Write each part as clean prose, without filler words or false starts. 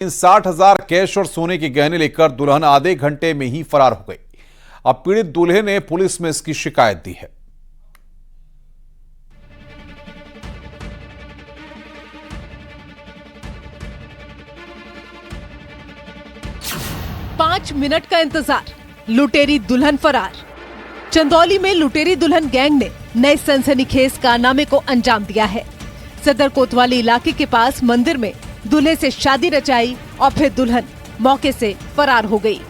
इन 60,000 cash और सोने के गहने लेकर दुल्हन आधे घंटे में ही फरार हो गई। अब पीड़ित दूल्हे ने पुलिस में इसकी शिकायत दी है। पांच मिनट का इंतजार, लुटेरी दुल्हन फरार। चंदौली में लुटेरी दुल्हन गैंग ने नए सनसनीखेज कारनामे को अंजाम दिया है। सदर कोतवाली इलाके के पास मंदिर में दूल्हे से शादी रचाई और फिर दुल्हन मौके से फरार हो गई।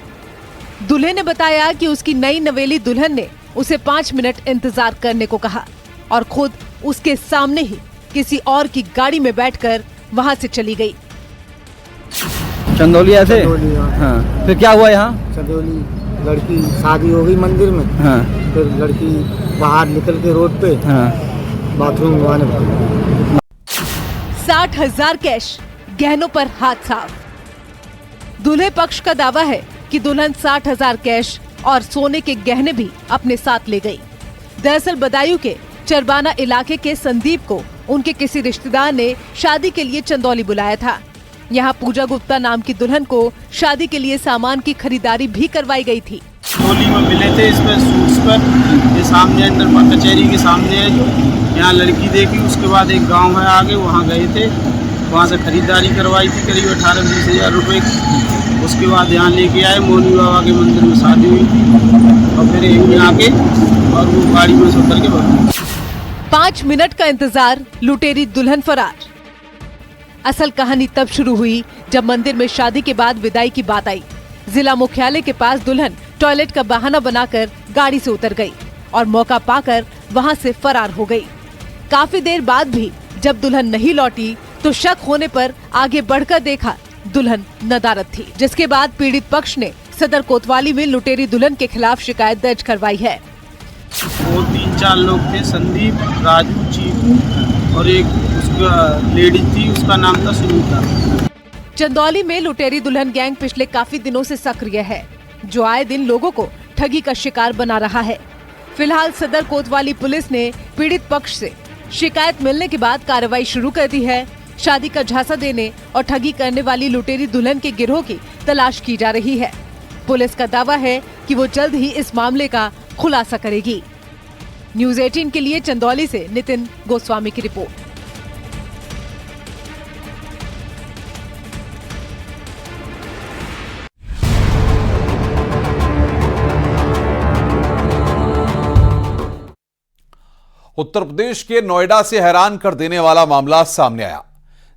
दूल्हे ने बताया कि उसकी नई नवेली दुल्हन ने उसे 5 मिनट इंतजार करने को कहा और खुद उसके सामने ही किसी और की गाड़ी में बैठकर वहां से चली गई। चंदौली ऐसे? हाँ। फिर क्या हुआ यहाँ? चंदौली लड़की शादी हो गई मंदिर में। हाँ। फिर लड़की बाहर निकल के रोड पे बाथरूम बनवाने भागी। 60,000 कैश, गहनों पर हाथ साफ। दूल्हे पक्ष का दावा है कि दुल्हन 60,000 कैश और सोने के गहने भी अपने साथ ले गई। दरअसल बदायूं के चरबाना इलाके के संदीप को उनके किसी रिश्तेदार ने शादी के लिए चंदौली बुलाया था। यहाँ पूजा गुप्ता नाम की दुल्हन को शादी के लिए सामान की खरीदारी भी करवाई गई थी। चंदौली में मिले थे इस पर सूट्स पर, ये सामने अंदर कचहरी के सामने है जो यहाँ लड़की देखी। उसके बाद एक गांव है आगे, वहाँ गए थे, वहाँ से खरीदारी करवाई थी करीब 18-20 हज़ार रुपये की। उसके बाद यहाँ लेके आए, मोनी बाबा के मंदिर में शादी हुई थी और फिर यहाँ आके और वो गाड़ी में से उतर के भाग। 5 मिनट का इंतजार, लुटेरी दुल्हन फरार। असल कहानी तब शुरू हुई जब मंदिर में शादी के बाद विदाई की बात आई। जिला मुख्यालय के पास दुल्हन टॉयलेट का बहाना बनाकर गाड़ी से उतर गई और मौका पाकर वहां से फरार हो गई। काफी देर बाद भी जब दुल्हन नहीं लौटी तो शक होने पर आगे बढ़कर देखा दुल्हन नदारद थी, जिसके बाद पीड़ित पक्ष ने सदर कोतवाली में लुटेरी दुल्हन के खिलाफ शिकायत दर्ज करवाई है। वो 3-4 लोग थे, संदीप, राजू, चीकू और एक उसका लेडीज थी, उसका नाम था सुनीता। चंदौली में लुटेरी दुल्हन गैंग पिछले काफी दिनों से सक्रिय है, जो आए दिन लोगों को ठगी का शिकार बना रहा है। फिलहाल सदर कोतवाली पुलिस ने पीड़ित पक्ष से शिकायत मिलने के बाद कार्रवाई शुरू कर दी है। शादी का झांसा देने और ठगी करने वाली लुटेरी दुल्हन के गिरोह की तलाश की जा रही है। पुलिस का दावा है कि वो जल्द ही इस मामले का खुलासा करेगी। न्यूज़ 18 के लिए चंदौली से नितिन गोस्वामी की रिपोर्ट। उत्तर प्रदेश के नोएडा से हैरान कर देने वाला मामला सामने आया,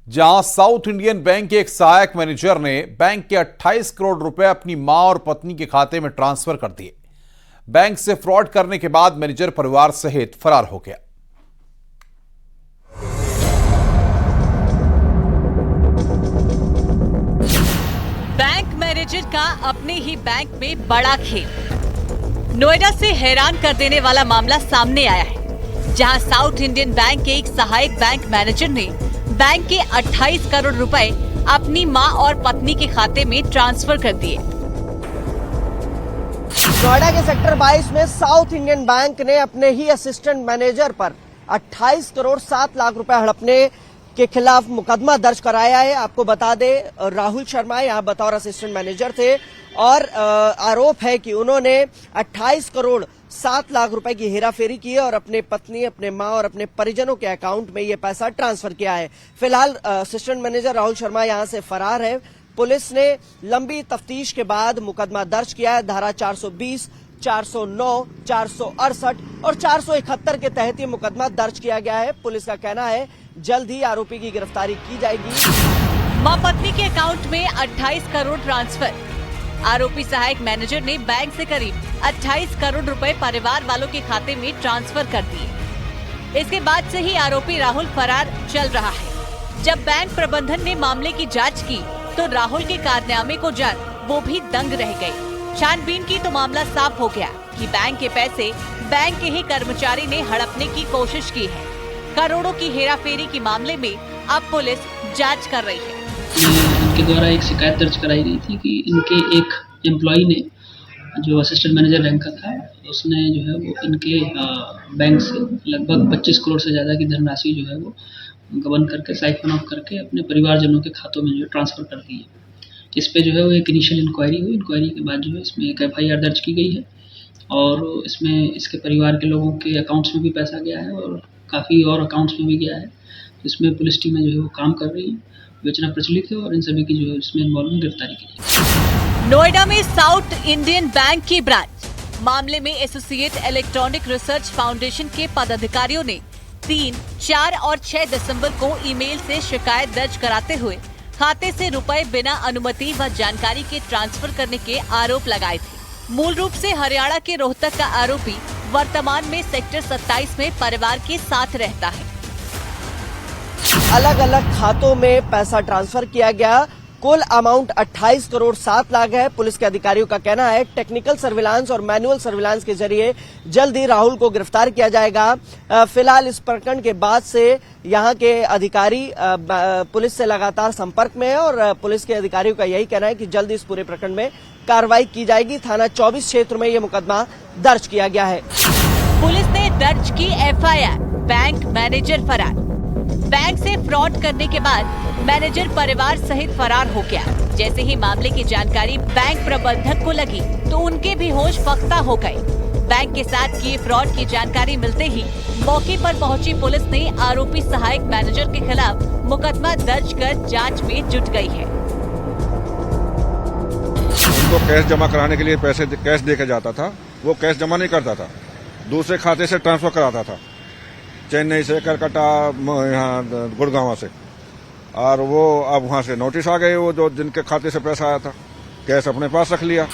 जहां साउथ इंडियन बैंक के एक सहायक मैनेजर ने बैंक के 28 करोड़ रुपए अपनी मां और पत्नी के खाते में ट्रांसफर कर दिए। बैंक से फ्रॉड करने के बाद मैनेजर परिवार सहित फरार हो गया। बैंक मैनेजर का अपने ही बैंक में बड़ा खेल। नोएडा से हैरान कर देने वाला मामला सामने आया है, जहां साउथ इंडियन बैंक के एक सहायक बैंक मैनेजर ने बैंक के 28 करोड़ रुपए अपनी मां और पत्नी के खाते में ट्रांसफर कर दिए। नोएडा के सेक्टर 22 में साउथ इंडियन बैंक ने अपने ही असिस्टेंट मैनेजर पर 28 करोड़ 7 लाख रुपए हड़पने के खिलाफ मुकदमा दर्ज कराया है। आपको बता दें, राहुल शर्मा यहाँ बतौर असिस्टेंट मैनेजर थे और आरोप है कि उन्होंने 28 करोड़ 7 लाख रुपए की हेराफेरी की है और अपने पत्नी, अपने मां और अपने परिजनों के अकाउंट में ये पैसा ट्रांसफर किया है। फिलहाल असिस्टेंट मैनेजर राहुल शर्मा यहां से फरार है। पुलिस ने लंबी तफ्तीश के बाद मुकदमा दर्ज किया है। धारा 420, 409, 468 और 471 के तहत ये मुकदमा दर्ज किया गया है। पुलिस का कहना है जल्द ही आरोपी की गिरफ्तारी की जाएगी। मां पत्नी के अकाउंट में 28 करोड़ ट्रांसफर। आरोपी सहायक मैनेजर ने बैंक से करीब 28 करोड़ रुपए परिवार वालों के खाते में ट्रांसफर कर दिए। इसके बाद से ही आरोपी राहुल फरार चल रहा है। जब बैंक प्रबंधन ने मामले की जांच की तो राहुल के कारनामे को जान वो भी दंग रह गए। छानबीन की तो मामला साफ हो गया कि बैंक के पैसे बैंक के ही कर्मचारी ने हड़पने की कोशिश की है। करोड़ों की हेराफेरी के मामले में अब पुलिस जांच कर रही है। इनके द्वारा एक शिकायत दर्ज कराई गई थी कि इनके एक एम्प्लॉई ने, जो असिस्टेंट मैनेजर रैंक का था, उसने जो है वो इनके बैंक से लगभग 25 करोड़ से ज़्यादा की धनराशि जो है वो गबन करके, साइफन ऑफ करके अपने परिवारजनों के खातों में जो ट्रांसफर कर दी है। इस पे जो है वो एक इनिशियल इंक्वायरी हुई। इंक्वायरी के बाद जो है इसमें एक FIR दर्ज की गई है और इसमें इसके परिवार के लोगों के अकाउंट्स में भी पैसा गया है और काफ़ी और अकाउंट्स में भी गया है। तो इसमें पुलिस टीमें जो है वो काम कर रही है, विवेचना प्रचलित है और इन सभी की जो है इसमें इन्वॉल्वमेंट गिरफ्तारी की जाएगी। नोएडा में साउथ इंडियन बैंक की ब्रांच मामले में एसोसिएट इलेक्ट्रॉनिक रिसर्च फाउंडेशन के पदाधिकारियों ने 3, 4 और 6 दिसंबर को ईमेल से शिकायत दर्ज कराते हुए खाते से रुपए बिना अनुमति व जानकारी के ट्रांसफर करने के आरोप लगाए थे। मूल रूप से हरियाणा के रोहतक का आरोपी वर्तमान में सेक्टर 27 में परिवार के साथ रहता है। अलग अलग खातों में पैसा ट्रांसफर किया गया। कुल अमाउंट 28 करोड़ 7 लाख है। पुलिस के अधिकारियों का कहना है टेक्निकल सर्विलांस और मैनुअल सर्विलांस के जरिए जल्द ही राहुल को गिरफ्तार किया जाएगा। फिलहाल इस प्रकरण के बाद से यहां के अधिकारी पुलिस से लगातार संपर्क में है और पुलिस के अधिकारियों का यही कहना है कि जल्द इस पूरे प्रकरण में कार्रवाई की जाएगी। थाना 24 क्षेत्र में यह मुकदमा दर्ज किया गया है। पुलिस ने दर्ज की FIR। बैंक मैनेजर फरार। बैंक से फ्रॉड करने के बाद मैनेजर परिवार सहित फरार हो गया। जैसे ही मामले की जानकारी बैंक प्रबंधक को लगी तो उनके भी होश फख्ता हो गए। बैंक के साथ किए फ्रॉड की जानकारी मिलते ही मौके पर पहुंची पुलिस ने आरोपी सहायक मैनेजर के खिलाफ मुकदमा दर्ज कर जांच में जुट गई है। उनको कैश जमा कराने के लिए पैसे कैश देके जाता था, वो कैश जमा नहीं करता था, दूसरे खाते से ट्रांसफर कराता था, चेन्नई से, कलकत्ता, यहाँ गुड़गांव से। और वो अब वहाँ से नोटिस आ गए, वो जो जिनके खाते से पैसा आया था, कैश अपने पास रख लिया।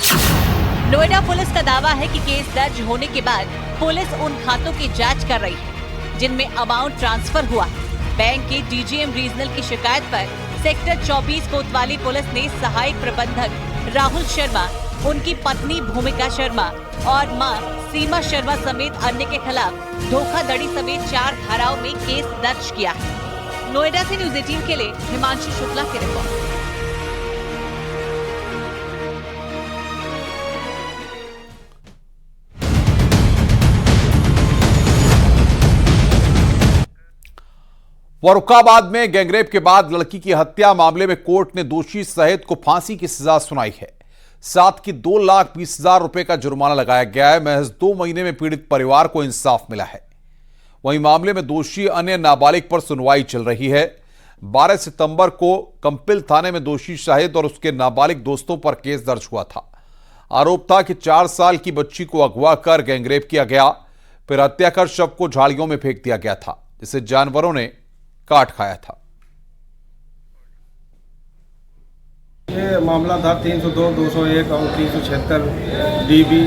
नोएडा पुलिस का दावा है कि केस दर्ज होने के बाद पुलिस उन खातों की जांच कर रही है जिनमें अमाउंट ट्रांसफर हुआ। बैंक के DGM रीजनल की शिकायत पर सेक्टर 24 कोतवाली पुलिस ने सहायक प्रबंधक राहुल शर्मा, उनकी पत्नी भूमिका शर्मा और मां सीमा शर्मा समेत अन्य के खिलाफ धोखाधड़ी समेत 4 धाराओं में केस दर्ज किया है। नोएडा से न्यूज़ 18 के लिए हिमांशु शुक्ला की रिपोर्ट। फर्रुखाबाद में गैंगरेप के बाद लड़की की हत्या मामले में कोर्ट ने दोषी सहित को फांसी की सजा सुनाई है। साथ ही 2,20,000 रुपए का जुर्माना लगाया गया है। महज 2 महीने में पीड़ित परिवार को इंसाफ मिला है। वहीं मामले में दोषी अन्य नाबालिग पर सुनवाई चल रही है। 12 सितंबर को कंपिल थाने में दोषी शाहिद और उसके नाबालिग दोस्तों पर केस दर्ज हुआ था। आरोप था कि 4 साल की बच्ची को अगवा कर गैंगरेप किया गया, फिर हत्या कर शव को झाड़ियों में फेंक दिया गया था, जिसे जानवरों ने काट खाया था। ये मामला था 302, 201 और 376 DB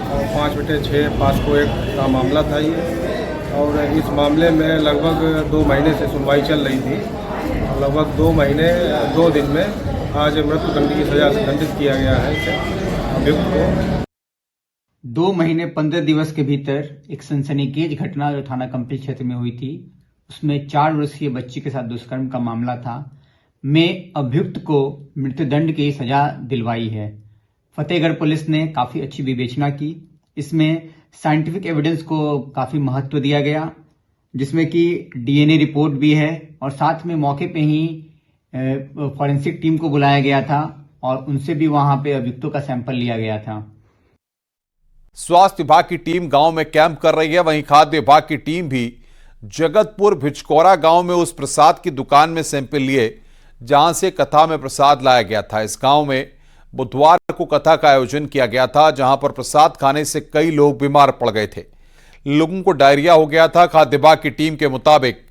और 5/6 पास्को एक्ट का मामला था ये। और इस मामले में लगभग 2 महीने से सुनवाई चल रही थी। लगभग 2 महीने 2 दिन में आज मृत्युदंड की सजा से दंडित किया गया है इसे अभियुक्त को। 2 महीने 15 दिवस के भीतर एक सनसनीखेज घटना जो थाना कंपिल क्षेत्र में हुई थी, उसमें 4 वर्षीय बच्ची के साथ दुष्कर्म का मामला था, में अभियुक्त को मृत्युदंड की सजा दिलवाई है। फतेहगढ़ पुलिस ने काफी अच्छी विवेचना की। इसमें साइंटिफिक एविडेंस को काफी महत्व दिया गया, जिसमें कि DNA रिपोर्ट भी है और साथ में मौके पे ही फॉरेंसिक टीम को बुलाया गया था और उनसे भी वहां पे अभियुक्तों का सैंपल लिया गया था। स्वास्थ्य विभाग की टीम गांव में कैंप कर रही है। वहीं खाद्य विभाग की टीम भी जगतपुर भिचकौरा गांव में उस प्रसाद की दुकान में सैंपल लिए जहां से कथा में प्रसाद लाया गया था। इस गांव में बुधवार को कथा का आयोजन किया गया था, जहां पर प्रसाद खाने से कई लोग बीमार पड़ गए थे, लोगों को डायरिया हो गया था। खाद्य विभाग की टीम के मुताबिक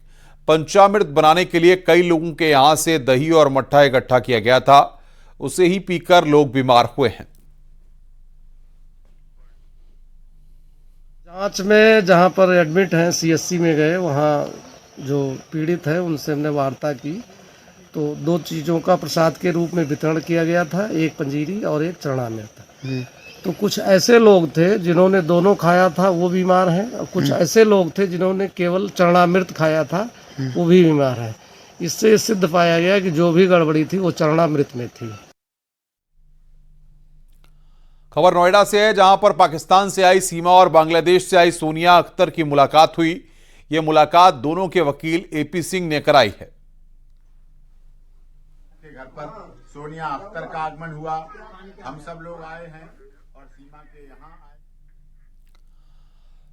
पंचामृत बनाने के लिए कई लोगों के यहां से दही और मट्ठा इकट्ठा किया गया था, उसे ही पीकर लोग बीमार हुए हैं। जांच में जहां पर एडमिट हैं CSC में गए, वहां जो पीड़ित है उनसे हमने वार्ता की तो 2 चीज़ों का प्रसाद के रूप में वितरण किया गया था, एक पंजीरी और एक चरणामृत। तो कुछ ऐसे लोग थे जिन्होंने दोनों खाया था, वो बीमार हैं, और कुछ ऐसे लोग थे जिन्होंने केवल चरणामृत खाया था, वो भी बीमार है। इससे सिद्ध पाया गया कि जो भी गड़बड़ी थी वो चरणामृत में थी। खबर नोएडा से है, जहां पर पाकिस्तान से आई सीमा और बांग्लादेश से आई सोनिया अख्तर की मुलाकात हुई। यह मुलाकात दोनों के वकील AP सिंह ने कराई है। घर पर सोनिया अख्तर का आगमन हुआ। हम सब लोग आए हैं और सीमा के यहाँ आए।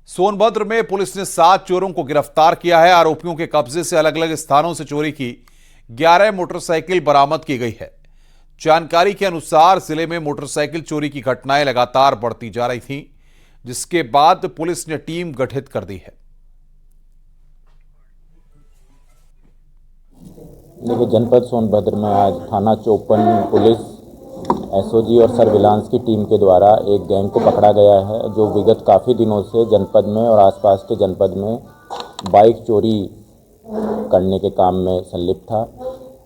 सोनभद्र में पुलिस ने 7 चोरों को गिरफ्तार किया है। आरोपियों के कब्जे से अलग अलग स्थानों से चोरी की 11 मोटरसाइकिल बरामद की गई है। जानकारी के अनुसार जिले में मोटरसाइकिल चोरी की घटनाएं लगातार बढ़ती जा रही थीं, जिसके बाद पुलिस ने टीम गठित कर दी है। देखिए, जनपद सोनभद्र में आज थाना चौपन पुलिस, एसओजी और सर्विलांस की टीम के द्वारा एक गैंग को पकड़ा गया है, जो विगत काफ़ी दिनों से जनपद में और आसपास के जनपद में बाइक चोरी करने के काम में संलिप्त था।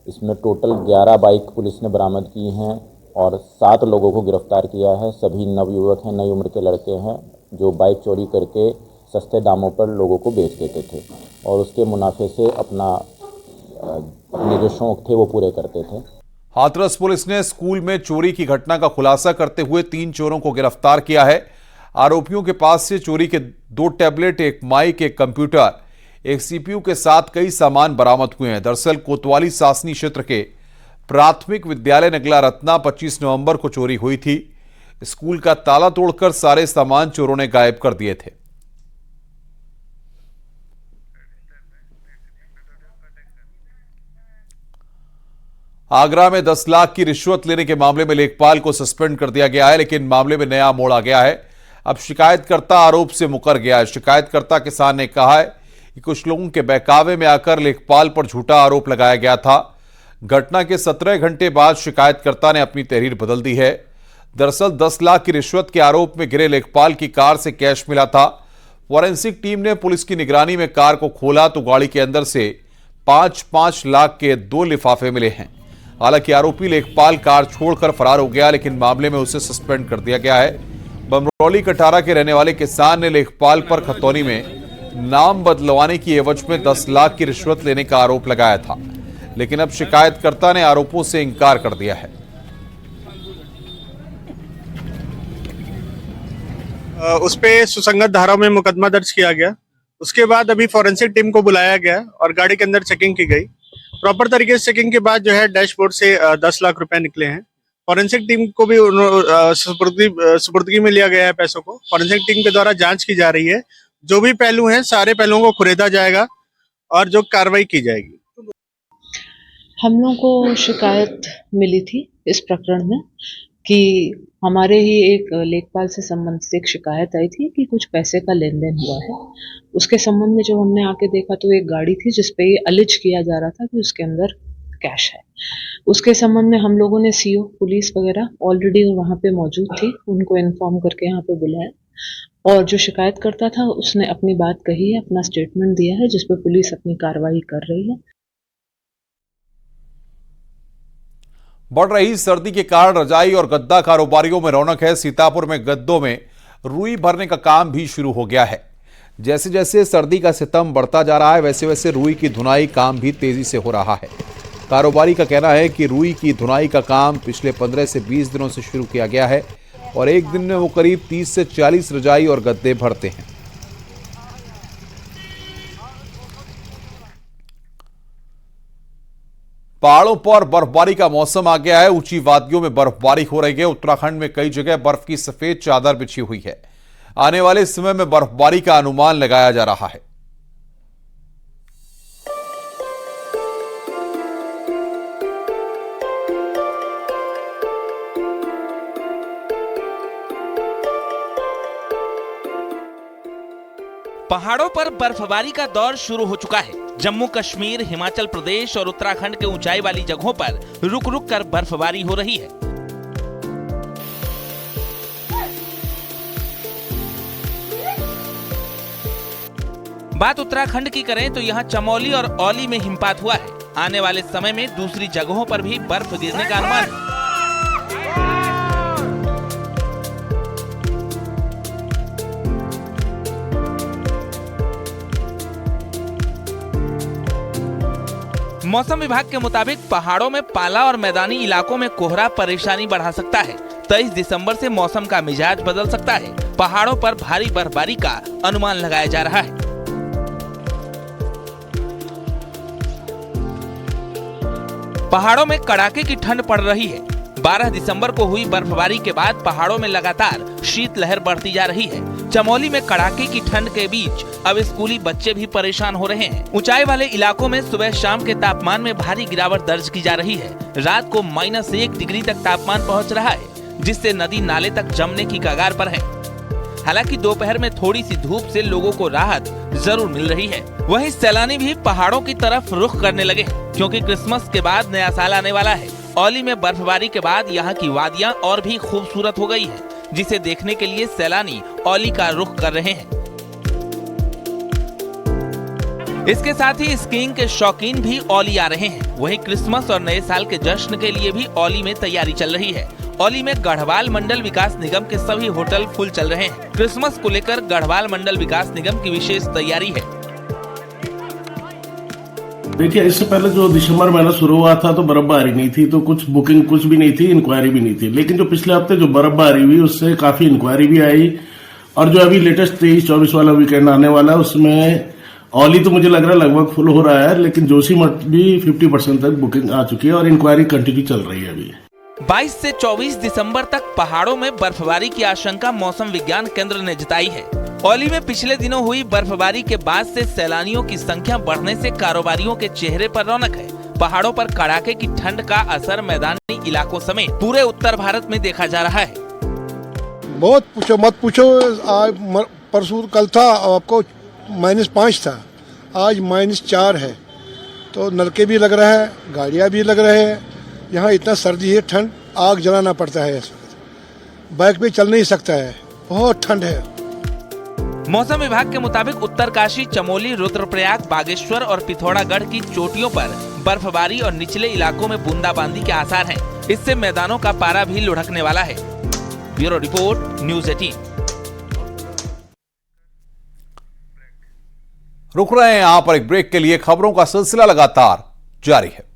इसमें टोटल 11 बाइक पुलिस ने बरामद की हैं और 7 लोगों को गिरफ्तार किया है। सभी नवयुवक हैं, नई उम्र के लड़के हैं, जो बाइक चोरी करके सस्ते दामों पर लोगों को बेच देते थे और उसके मुनाफे से अपने जो शौक थे वो पूरे करते थे। हाथरस पुलिस ने स्कूल में चोरी की घटना का खुलासा करते हुए 3 चोरों को गिरफ्तार किया है। आरोपियों के पास से चोरी के 2 टैबलेट, एक माइक, एक कंप्यूटर, एक सीपीयू के साथ कई सामान बरामद हुए हैं। दरअसल कोतवाली शासनी क्षेत्र के प्राथमिक विद्यालय नगला रत्ना 25 नवंबर को चोरी हुई थी। स्कूल का ताला तोड़कर सारे सामान चोरों ने गायब कर दिए थे। आगरा में 10 लाख की रिश्वत लेने के मामले में लेखपाल को सस्पेंड कर दिया गया है, लेकिन मामले में नया मोड़ आ गया है। अब शिकायतकर्ता आरोप से मुकर गया है। शिकायतकर्ता किसान ने कहा है कि कुछ लोगों के बहकावे में आकर लेखपाल पर झूठा आरोप लगाया गया था। घटना के 17 घंटे बाद शिकायतकर्ता ने अपनी तहरीर बदल दी है। दरअसल 10 लाख की रिश्वत के आरोप में घिरे लेखपाल की कार से कैश मिला था। फॉरेंसिक टीम ने पुलिस की निगरानी में कार को खोला तो गाड़ी के अंदर से 5-5 लाख के 2 लिफाफे मिले हैं। हालांकि आरोपी लेखपाल कार छोड़कर फरार हो गया, लेकिन मामले में उसे सस्पेंड कर दिया गया है। बमरौली कटारा के रहने वाले किसान ने लेखपाल पर खतौनी में नाम बदलवाने की एवज में 10 लाख की रिश्वत लेने का आरोप लगाया था, लेकिन अब शिकायतकर्ता ने आरोपों से इंकार कर दिया है। उस पे सुसंगत धाराओं में मुकदमा दर्ज किया गया। उसके बाद अभी फॉरेंसिक टीम को बुलाया गया और गाड़ी के अंदर चेकिंग की गई। प्रॉपर तरीके से चेकिंग के बाद जो है डैशबोर्ड से 10 लाख रुपए निकले हैं। फॉरेंसिक टीम को भी सुपुर्दगी में लिया गया है पैसों को। फॉरेंसिक टीम के द्वारा जांच की जा रही है। जो भी पहलू हैं सारे पहलुओं को खुरेदा जाएगा और जो कार्रवाई की जाएगी। हम लोगों को शिकायत मिली थी इस प्रकरण में कि हमारे ही एक लेखपाल से संबंधित एक शिकायत आई थी कि कुछ पैसे का लेन देन हुआ है। उसके संबंध में जब हमने आके देखा तो एक गाड़ी थी जिसपे ये अलिज किया जा रहा था कि उसके अंदर कैश है। उसके संबंध में हम लोगों ने सीओ पुलिस वगैरह ऑलरेडी वहाँ पे मौजूद थी, उनको इन्फॉर्म करके यहाँ पे बुलाया और जो शिकायतकर्ता था उसने अपनी बात कही है, अपना स्टेटमेंट दिया है, जिसपे पुलिस अपनी कार्रवाई कर रही है। बढ़ रही सर्दी के कारण रजाई और गद्दा कारोबारियों में रौनक है। सीतापुर में गद्दों में रुई भरने का काम भी शुरू हो गया है। जैसे जैसे सर्दी का सितम बढ़ता जा रहा है, वैसे वैसे रुई की धुनाई काम भी तेजी से हो रहा है। कारोबारी का कहना है कि रुई की धुनाई का काम पिछले 15 से 20 दिनों से शुरू किया गया है और एक दिन में वो करीब 30 से 40 रजाई और गद्दे भरते हैं। पहाड़ों पर बर्फबारी का मौसम आ गया है। ऊंची वादियों में बर्फबारी हो रही है। उत्तराखंड में कई जगह बर्फ की सफेद चादर बिछी हुई है। आने वाले समय में बर्फबारी का अनुमान लगाया जा रहा है। पहाड़ों पर बर्फबारी का दौर शुरू हो चुका है। जम्मू कश्मीर, हिमाचल प्रदेश और उत्तराखंड के ऊंचाई वाली जगहों पर रुक रुक कर बर्फबारी हो रही है। बात उत्तराखंड की करें तो यहाँ चमोली और औली में हिमपात हुआ है। आने वाले समय में दूसरी जगहों पर भी बर्फ गिरने का अनुमान है। मौसम विभाग के मुताबिक पहाड़ों में पाला और मैदानी इलाकों में कोहरा परेशानी बढ़ा सकता है। 23 दिसंबर से मौसम का मिजाज बदल सकता है। पहाड़ों पर भारी बर्फबारी का अनुमान लगाया जा रहा है। पहाड़ों में कड़ाके की ठंड पड़ रही है। 12 दिसंबर को हुई बर्फबारी के बाद पहाड़ों में लगातार शीतलहर बढ़ती जा रही है। चमोली में कड़ाके की ठंड के बीच अब स्कूली बच्चे भी परेशान हो रहे हैं। ऊंचाई वाले इलाकों में सुबह शाम के तापमान में भारी गिरावट दर्ज की जा रही है। रात को -1 डिग्री तक तापमान पहुंच रहा है, जिससे नदी नाले तक जमने की कगार पर है। हालांकि दोपहर में थोड़ी सी धूप से लोगों को राहत जरूर मिल रही है। वहीं सैलानी भी पहाड़ों की तरफ रुख करने लगे, क्योंकि क्रिसमस के बाद नया साल आने वाला है। औली में बर्फबारी के बाद यहाँ की वादियाँ और भी खूबसूरत हो गई हैं, जिसे देखने के लिए सैलानी औली का रुख कर रहे हैं। इसके साथ ही स्कीइंग के शौकीन भी औली आ रहे हैं। वहीं क्रिसमस और नए साल के जश्न के लिए भी औली में तैयारी चल रही है। औली में गढ़वाल मंडल विकास निगम के सभी होटल फुल चल रहे हैं। क्रिसमस को लेकर गढ़वाल मंडल विकास निगम की विशेष तैयारी है। देखिए, इससे पहले जो दिसंबर महीना शुरू हुआ था तो बर्फबारी नहीं थी, तो कुछ बुकिंग कुछ भी नहीं थी, इंक्वायरी भी नहीं थी। लेकिन जो पिछले हफ्ते जो बर्फबारी हुई उससे काफी इंक्वायरी भी आई, और जो अभी लेटेस्ट 23-24 वाला वीकेंड आने वाला है उसमें औली तो मुझे लग रहा है लगभग फुल हो रहा है, लेकिन जोशीमठ भी 50% तक बुकिंग आ चुकी है और इंक्वायरी कंटिन्यू चल रही है। अभी 22 से 24 दिसंबर तक पहाड़ों में बर्फबारी की आशंका मौसम विज्ञान केंद्र ने जताई है। औली में पिछले दिनों हुई बर्फबारी के बाद से सैलानियों की संख्या बढ़ने से कारोबारियों के चेहरे पर रौनक है। पहाड़ों पर कड़ाके की ठंड का असर मैदानी इलाकों समेत पूरे उत्तर भारत में देखा जा रहा है। बहुत पूछो मत पूछो, आज परसों कल था आपको -5 था, आज -4 है, तो नलके भी लग रहा है, गाड़ियां भी लग रहे हैं। यहाँ इतना सर्दी है, ठंड, आग जलाना पड़ता है। इस वक्त बाइक पे चल नहीं सकता है, बहुत ठंड है। मौसम विभाग के मुताबिक उत्तरकाशी, चमोली, रुद्रप्रयाग, बागेश्वर और पिथौरागढ़ की चोटियों पर बर्फबारी और निचले इलाकों में बूंदाबांदी के आसार हैं। इससे मैदानों का पारा भी लुढ़कने वाला है। Bureau report, news 18। रुक रहे हैं यहाँ पर एक ब्रेक के लिए। खबरों का सिलसिला लगातार जारी है।